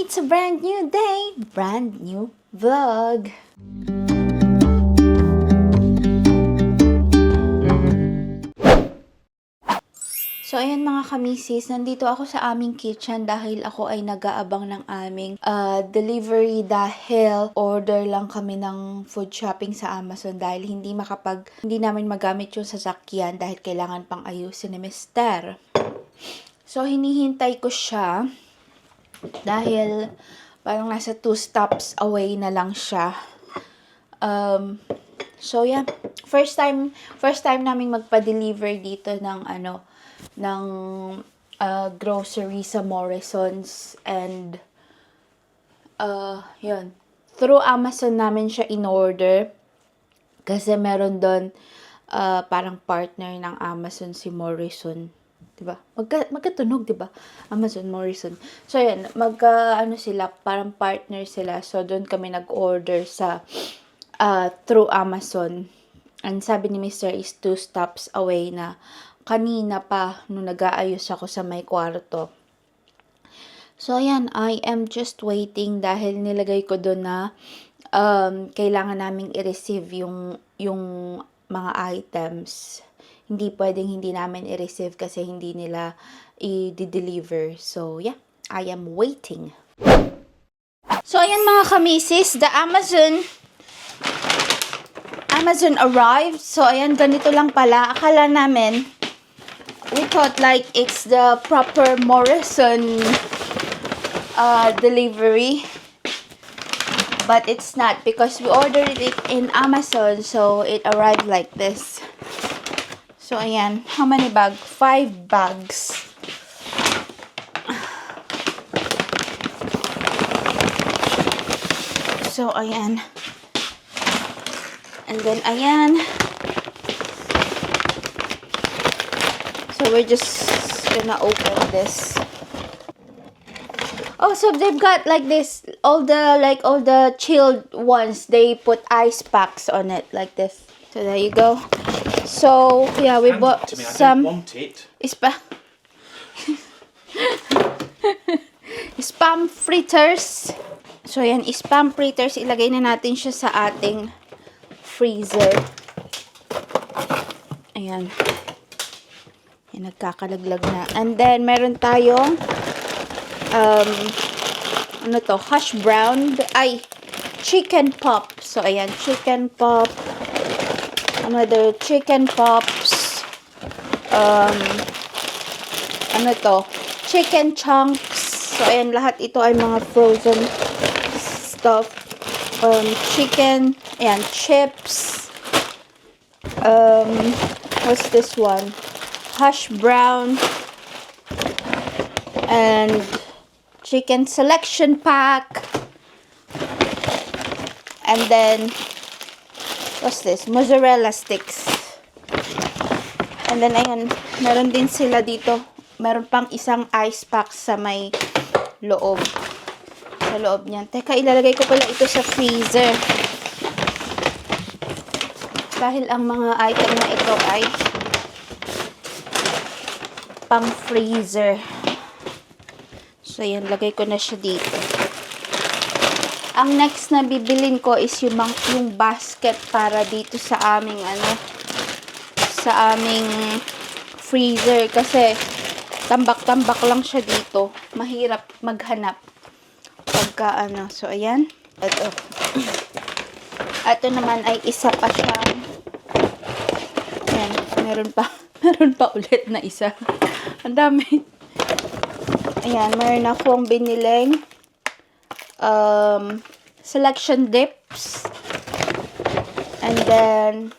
It's a brand new day, brand new vlog. So, ayan mga kamisis, nandito ako sa aming kitchen dahil ako ay nag-aabang ng aming delivery dahil order lang kami ng food shopping sa Amazon dahil hindi namin magamit yung sasakyan dahil kailangan pang ayusin ni Mister. So, hinihintay ko siya dahil parang nasa 2 stops away na lang siya. So, yeah. First time naming magpa-deliver dito ng grocery sa Morrisons and yun. Through Amazon namin siya in-order kasi meron doon parang partner ng Amazon si Morrison. 'Di ba? Magkatunog, 'di ba? Amazon, Morrison. So yan, sila, parang partner sila. So doon kami nag-order sa through Amazon. And sabi ni Mr. is 2 stops away na kanina pa nung nag-aayos ako sa may kwarto. So ayan, I am just waiting dahil nilagay ko doon na kailangan naming i-receive yung mga items. Hindi pwedeng hindi namin i-receive kasi hindi nila i-deliver. So yeah, I am waiting. So ayan mga kamisis, the Amazon arrived. So ayan, ganito lang pala. Akala namin, we thought like it's the proper Morrison delivery, but it's not because we ordered it in Amazon, so it arrived like this. So ayan, how many bags? 5 bags. So ayan, and then ayan. So we're just gonna open this. Oh, so they've got like this, all the chilled ones, they put ice packs on it like this. So there you go. So yeah, we bought some. I don't want it. Spam fritters. So yan, spam fritters, ilagay na natin siya sa ating freezer. Ayan. Nagkakalaglag na. And then, meron tayong hash brown. Chicken pop. So, ayan, chicken pop. Another chicken pops. Chicken chunks. So, ayan, lahat ito ay mga frozen stuff. Chicken. Ayan, chips. What's this one? Hash brown and chicken selection pack, and then what's this? Mozzarella sticks. And then ayan, meron din sila dito, meron pang isang ice pack sa may loob, sa loob niyan. Teka, ilalagay ko pala ito sa freezer dahil ang mga item na ito ay pang freezer. So, yan. Lagay ko na siya dito. Ang next na bibilin ko is yung basket para dito sa aming sa aming freezer. Kasi, tambak-tambak lang siya dito. Mahirap maghanap. Pagka So, ayan. Ito naman ay isa pa siya. Ayan. Meron pa ulit na isa. Ang dami. Ayan, meron akong biniling selection dips. And then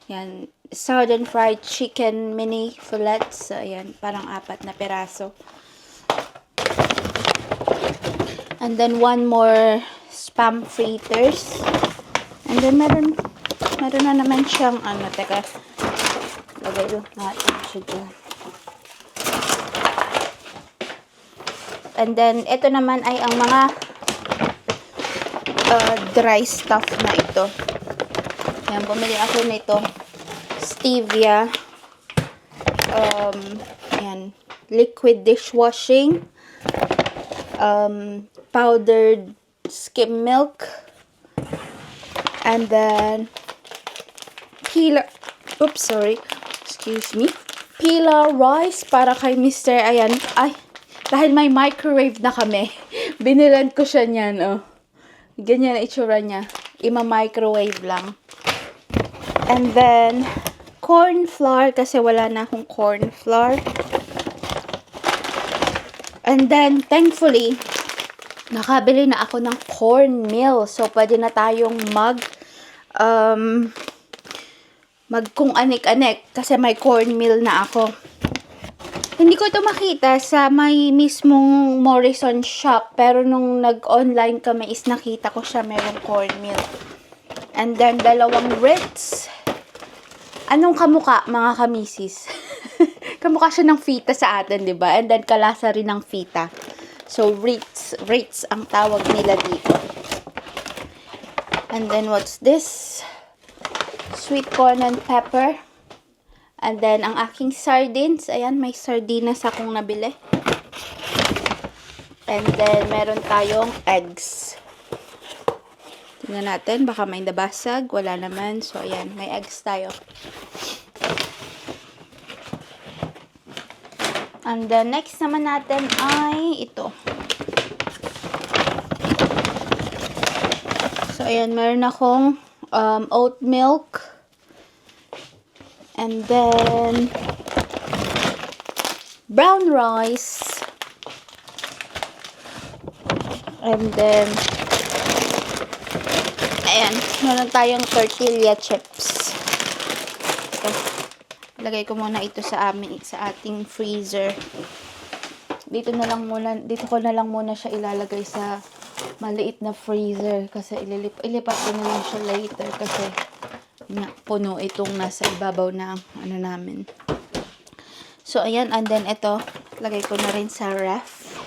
yan, southern fried chicken mini fillets. So, ayan, parang 4 na peraso. And then one more spam fritters. And then meron na naman siyang teka. Lagay doon natin siya dyan. And then, ito naman ay ang mga dry stuff na ito. Yan, bumili ako nito. Stevia. Ayan, liquid dishwashing. powdered skim milk, and then Pila rice para kay Mr. Ayan. Ay, dahil may microwave na kami, binilan ko siya niyan, oh. Ganyan na itsura niya. Ima-microwave lang. And then, corn flour kasi wala na akong corn flour. And then, thankfully, nakabili na ako ng cornmeal. So, pwede na tayong kung anik-anik kasi may cornmeal na ako. Hindi ko ito makita sa may mismong Morrison shop, pero nung nag-online kami is nakita ko siya merong cornmeal. And then, 2 Ritz. Anong kamuka, mga kamisis? Kamukha siya ng fita sa atin, di ba? And then, kalasa rin ng fita. So, Ritz ang tawag nila dito. And then, what's this? Sweet corn and pepper. And then, ang aking sardines. Ayan, may sardinas akong nabili. And then, meron tayong eggs. Tingnan natin, baka may nabasag. Wala naman. So, ayan, may eggs tayo. And then, next naman natin ay ito. So, ayan, meron akong oat milk. And then, brown rice. And then, ayan, meron tayong tortilla chips. Okay. Lagay ko muna ito sa ating freezer. Dito ko na lang muna siya ilalagay sa maliit na freezer kasi ilipat ko na lang siya later kasi puno itong nasa ibabaw na namin. So, ayan. And then, ito, lagay ko na rin sa ref.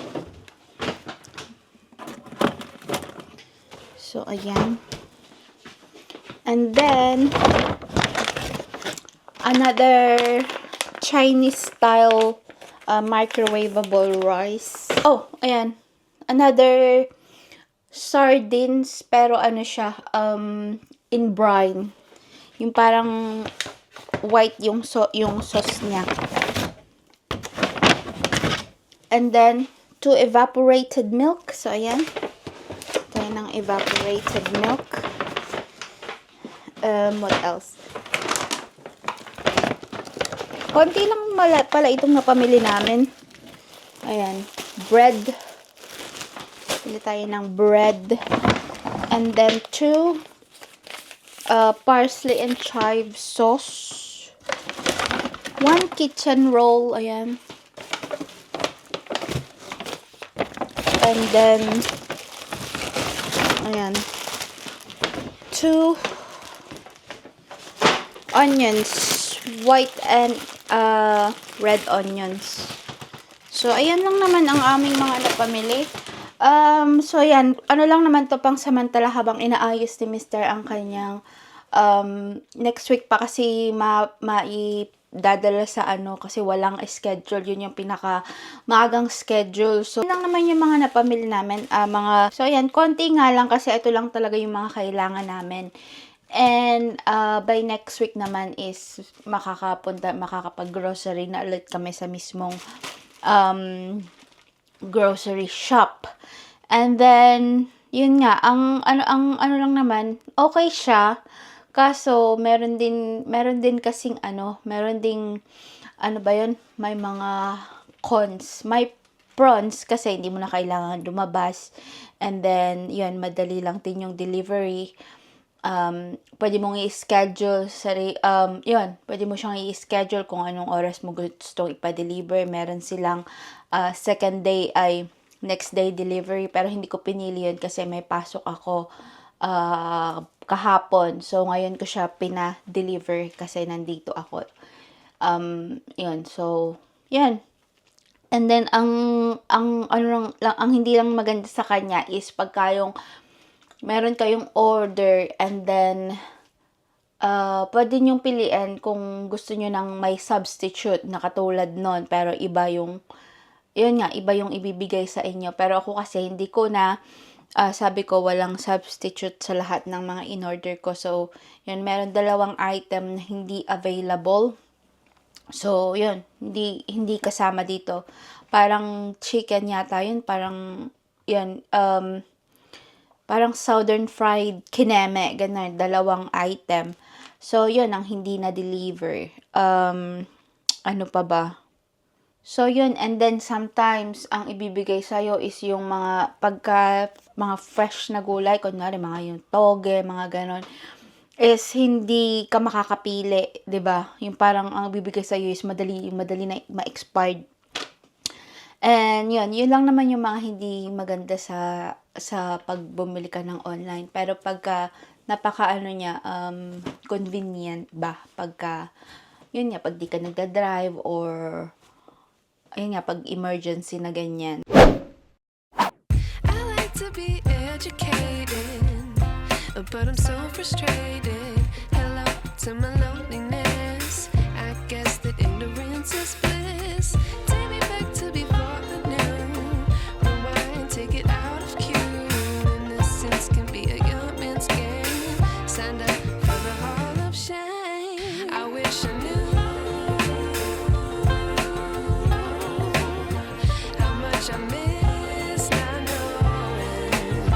So, ayan. And then, another Chinese style microwavable rice. Oh, ayan. Another sardines, pero ano siya, in brine. Yung parang white yung sauce niya. And then, 2 evaporated milk. So, ayan. Tayo ng evaporated milk. What else? Konti lang pala itong napamili namin. Ayan. Bread. Pili tayo ng bread. And then, 2 parsley and chive sauce. 1 kitchen roll. Ayan. And then, ayan. 2 onions. White and red onions. So, ayan lang naman ang aming mga napamili. So, ayan. Ano lang naman to pang samantala habang inaayos ni Mr. ang kanyang next week pa kasi dadala sa kasi walang schedule. Yun yung pinaka maagang schedule. So, lang naman yung mga napamili namin. So, ayan. Konti nga lang kasi ito lang talaga yung mga kailangan namin. And, by next week naman is makakapag-grocery na ulit kami sa mismong grocery shop. And then, yun nga, ang ano lang naman, okay siya. Kaso, meron din kasing meron ding, ba yun, may mga cons. May pros kasi hindi mo na kailangan lumabas. And then, yun, madali lang din yung delivery. Pwede mong i-schedule pwede mo siyang i-schedule kung anong oras mo gustong ipa-deliver. Meron silang second day ay next day delivery, pero hindi ko pinili yun kasi may pasok ako kahapon. So, ngayon ko siya pina-deliver kasi nandito ako. Yun. So, yan. And then, ang hindi lang maganda sa kanya is pagka yung meron kayong order and then pwede nyong piliin kung gusto nyo ng may substitute na katulad nun pero iba yung yun nga, iba yung ibibigay sa inyo. Pero ako kasi hindi ko na, sabi ko walang substitute sa lahat ng mga in-order ko. So, yun, meron 2 item na hindi available. So, yun, hindi kasama dito. Parang chicken yata yun, parang, yun, parang southern fried kineme, ganun, 2 item. So, yun ang hindi na-deliver. Ano pa ba? So, yun, and then sometimes, ang ibibigay sa'yo is yung mga fresh na gulay, kunwari, mga yung toge, mga ganon, is hindi ka makakapili, 'di ba? Yung parang ang bibigay sa'yo is madali na ma-expired. And yun lang naman yung mga hindi maganda sa pag bumili ka ng online. Pero pagka napaka-ano niya, convenient ba? Pagka, yun nga, pag di ka nagda-drive or, ayun nga, pag emergency na ganyan. I like to be educated, but I'm so frustrated. Hello to my loneliness. I guess that ignorance is bliss. Take me back to before I knew. Rewind, take it out of cue. Innocence can be a young man's game. Signed up for the hall of shame. I wish I knew how much I miss not knowing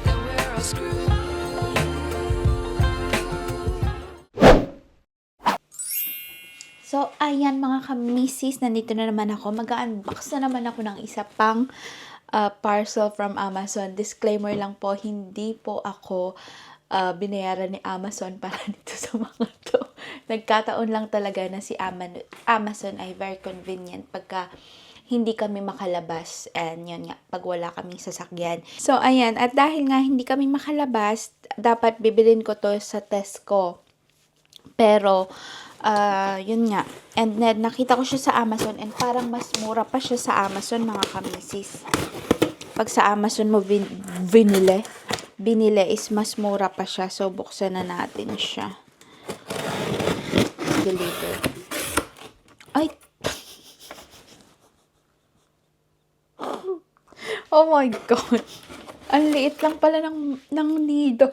that we're all screwed. So, ayan mga kamisis, nandito na naman ako. Mag-unbox na naman ako ng isa pang parcel from Amazon. Disclaimer lang po, hindi po ako binayaran ni Amazon para dito sa mga to. Nagkataon lang talaga na si Amazon ay very convenient pagka hindi kami makalabas. And yun nga, pag wala kaming sasakyan. So, ayan. At dahil nga hindi kami makalabas, dapat bibilin ko to sa Tesco. Pero, yun nga. And then, nakita ko siya sa Amazon and parang mas mura pa siya sa Amazon, mga kamisis. Pag sa Amazon mo binili is mas mura pa siya. So, buksan na natin siya. Deliver. Ay! Oh my God! Ang liit lang pala ng nido.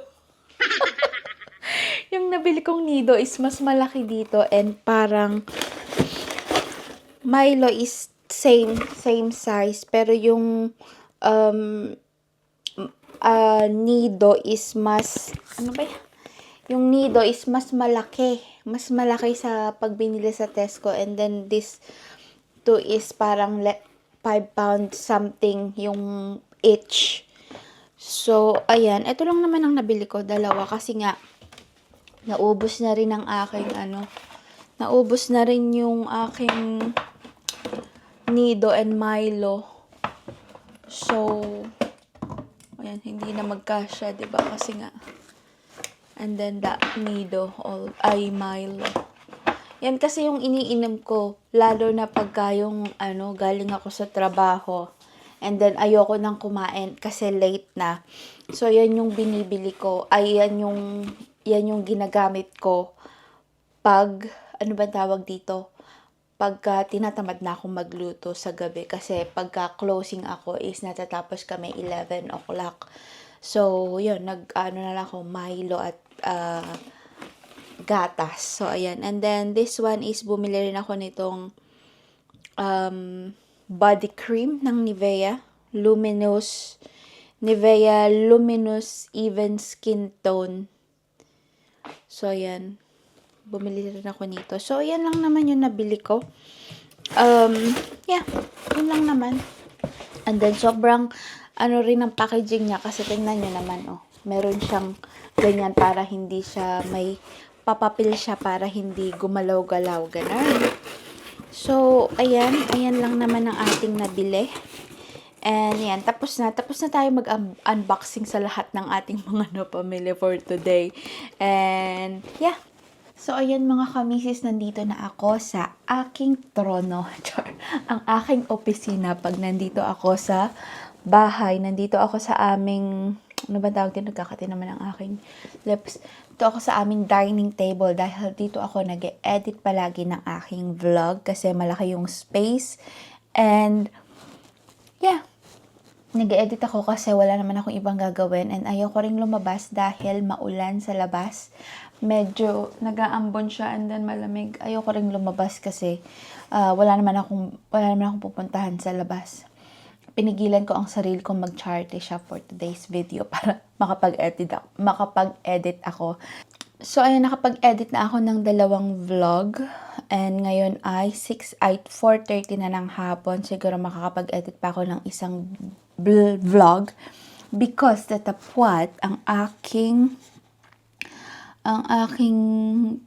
Yung nabili kong nido is mas malaki dito and parang Milo is same size pero yung nido is mas yung nido is mas malaki sa pagbinili sa Tesco, and then this two is parang 5 pounds something yung each. So, ayan, ito lang naman ang nabili ko, 2 kasi nga naubos na rin naubos na rin yung aking nido and Milo. So, ayan, hindi na magkasya, 'di ba? Kasi nga, and then the nido ay Milo. Yan kasi yung iniinom ko, lalo na pagka yung galing ako sa trabaho. And then ayoko nang kumain kasi late na. So yan yung binibili ko. Ay yan yung ginagamit ko pag tawag dito? Pagka tinatamad na akong magluto sa gabi, kasi pagka closing ako is natatapos kami 11 o'clock. So, yun, na lang ako, Milo at gatas. So, ayan. And then, this one is, bumili rin ako nitong body cream ng Nivea Luminous Even Skin Tone. So, ayan. Bumili rin ako nito. So, yan lang naman yung nabili ko. Yeah, yun lang naman. And then, sobrang, rin ang packaging niya. Kasi, tingnan nyo naman, meron siyang ganyan para hindi siya, may papapil siya para hindi gumalaw-galaw. Ganun. So, ayan lang naman ang ating nabili. And yan, tapos na tayo mag-unboxing sa lahat ng ating mga napamili for today. And, yeah. So, ayan mga kamisis, nandito na ako sa aking trono. Ang aking opisina. Pag nandito ako sa bahay, nandito ako sa aming ano ba tawag din, nagkakati naman ang aking lips. Dito ako sa aming dining table dahil dito ako nag-edit palagi ng aking vlog kasi malaki yung space. And, yeah, nag-edit ako kasi wala naman akong ibang gagawin and ayaw ko ring lumabas dahil maulan sa labas. Medyo nag-aambon siya and then malamig. Ayaw ko ring lumabas kasi wala naman akong pupuntahan sa labas. Pinigilan ko ang sarili kong mag-charte siya for today's video para makapag-edit ako. So, ayun, nakapag-edit na ako ng 2 vlog. And ngayon ay 4:30 na ng hapon. Siguro makakapag-edit pa ako ng isang vlog. Because tatapwat ang aking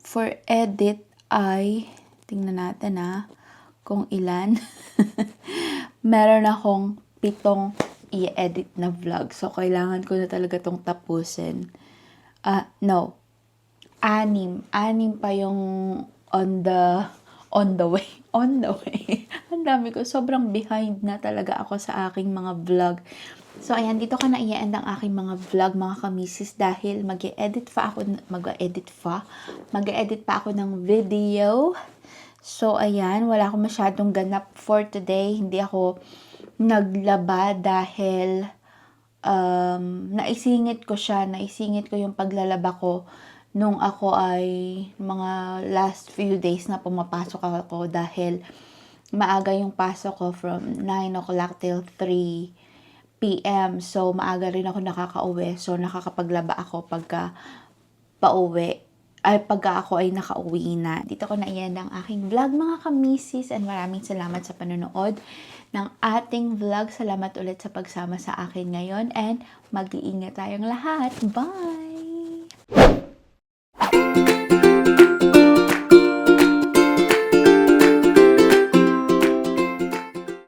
for edit ay, tingnan natin kung ilan. Meron akong 7 i-edit na vlog. So, kailangan ko na talaga tong tapusin. 6 pa yung on the way. Ang dami ko. Sobrang behind na talaga ako sa aking mga vlog. So, ayan, dito ka na i-end ang aking mga vlog, mga kamisis, dahil mag-edit pa ako ng video. So, ayan, wala akong masyadong ganap for today. Hindi ako naglaba dahil naisingit ko yung paglalaba ko nung ako ay mga last few days na pumapasok ako dahil maaga yung pasok ko from 9 o'clock till 3 p.m. So, maaga rin ako nakakauwi. So, nakakapaglaba ako pagka ako ay nakauwi na. Dito ko na iyan ang aking vlog, mga kamisis, and maraming salamat sa panonood ng ating vlog. Salamat ulit sa pagsama sa akin ngayon and mag-iingat tayong lahat. Bye!